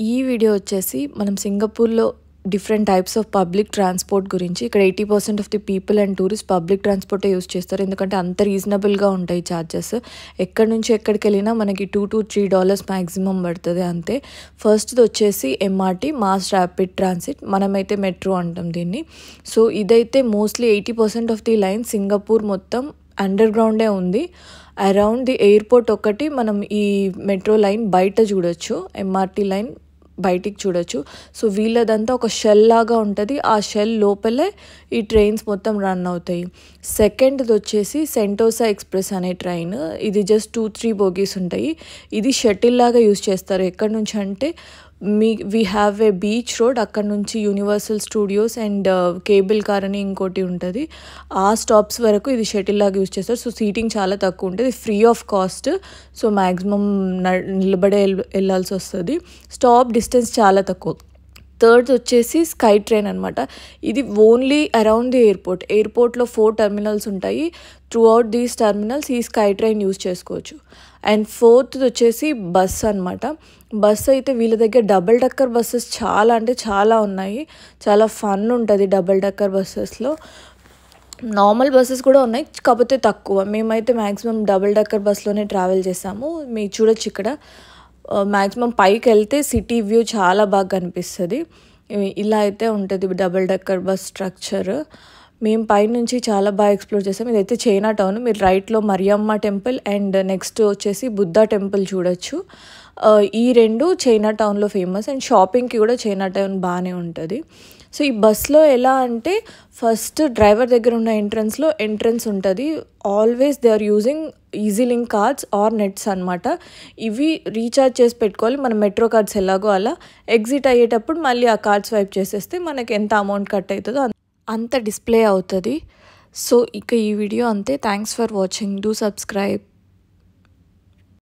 ఈ వీడియో వచ్చేసి మనం సింగపూర్లో different types of public transport గురించి. ఇక్కడ 80% of the people and tourist public ట్రాన్స్పోర్టే యూస్ చేస్తారు, ఎందుకంటే అంత రీజనబుల్గా ఉంటాయి ఛార్జెస్. ఎక్కడి నుంచి ఎక్కడికి వెళ్ళినా మనకి $2 to $3 మ్యాక్సిమం పడుతుంది అంతే. ఫస్ట్ది వచ్చేసి ఎంఆర్టీ, మాస్ ర్యాపిడ్ ట్రాన్సిట్, మనమైతే మెట్రో అంటాం దీన్ని. సో ఇదైతే mostly 80% of the line Singapore మొత్తం అండర్ గ్రౌండే ఉంది. అరౌండ్ ది ఎయిర్పోర్ట్ ఒకటి మనం ఈ మెట్రో లైన్ బయట చూడొచ్చు, ఎంఆర్టీ లైన్ బయటికి చూడొచ్చు. సో వీళ్ళదంతా ఒక షెల్ లాగా ఉంటుంది, ఆ షెల్ లోపలే ఈ ట్రైన్స్ మొత్తం రన్ అవుతాయి. సెకండ్ది వచ్చేసి సెంటోసా ఎక్స్ప్రెస్ అనే ట్రైన్. ఇది జస్ట్ 2-3 బోగీస్ ఉంటాయి. ఇది షటిల్ లాగా యూజ్ చేస్తారు. ఎక్కడి నుంచి అంటే we have a beach road, అక్కడ నుంచి universal studios and cable car అని ఇంకోటి ఉంటుంది, ఆ స్టాప్స్ వరకు ఇది షటిల్ లాగా యూజ్ చేస్తారు. సో సీటింగ్ చాలా తక్కువ ఉంటుంది, free of cost. So maximum నిలబడే వెళ్ళాల్సి వస్తుంది. స్టాప్ డిస్టెన్స్ చాలా తక్కువ. థర్డ్ వచ్చేసి స్కై ట్రైన్ అనమాట. ఇది ఓన్లీ అరౌండ్ ది ఎయిర్పోర్ట్లో 4 టెర్మినల్స్ ఉంటాయి. త్రూ అవుట్ దీస్ టెర్మినల్స్ ఈ స్కై ట్రైన్ యూజ్ చేసుకోవచ్చు. అండ్ ఫోర్త్ వచ్చేసి బస్ అనమాట. బస్ అయితే వీళ్ళ దగ్గర డబుల్ డెక్కర్ బస్సెస్ చాలా అంటే చాలా ఉన్నాయి. చాలా ఫన్ ఉంటుంది డబుల్ డెక్కర్ బస్సెస్లో. నార్మల్ బస్సెస్ కూడా ఉన్నాయి, కాకపోతే తక్కువ. మేమైతే మ్యాక్సిమం డబుల్ డెక్కర్ బస్లోనే ట్రావెల్ చేసాము. మీరు చూడొచ్చు ఇక్కడ మ్యాక్సిమం పైకి వెళ్తే సిటీ వ్యూ చాలా బాగా కనిపిస్తుంది. ఇలా అయితే ఉంటుంది డబుల్ డెక్కర్ బస్ స్ట్రక్చర్. మేము పైనుంచి చాలా బాగా ఎక్స్ప్లోర్ చేసాం. ఇదైతే చైనా టౌన్. మీరు రైట్లో మరియమ్మ టెంపుల్ అండ్ నెక్స్ట్ వచ్చేసి బుద్ధా టెంపుల్ చూడొచ్చు. ఈ రెండు చైనా టౌన్లో ఫేమస్. అండ్ షాపింగ్కి కూడా చైనా టౌన్ బాగానే ఉంటుంది. సో ఈ బస్లో ఎలా అంటే ఫస్ట్ డ్రైవర్ దగ్గర ఉన్న ఎంట్రన్స్ ఉంటుంది. Always they are using easy link cards or nets అనమాట. ఇవి రీఛార్జ్ చేసి పెట్టుకోవాలి. మన మెట్రో కార్డ్స్ ఎలాగో అలా ఎగ్జిట్ అయ్యేటప్పుడు మళ్ళీ ఆ కార్డ్ స్వైప్ చేసేస్తే మనకి ఎంత అమౌంట్ కట్ అవుతుందో అంత డిస్ప్లే అవుతుంది. సో ఇక ఈ వీడియో అంతే. Thanks for watching. Do subscribe.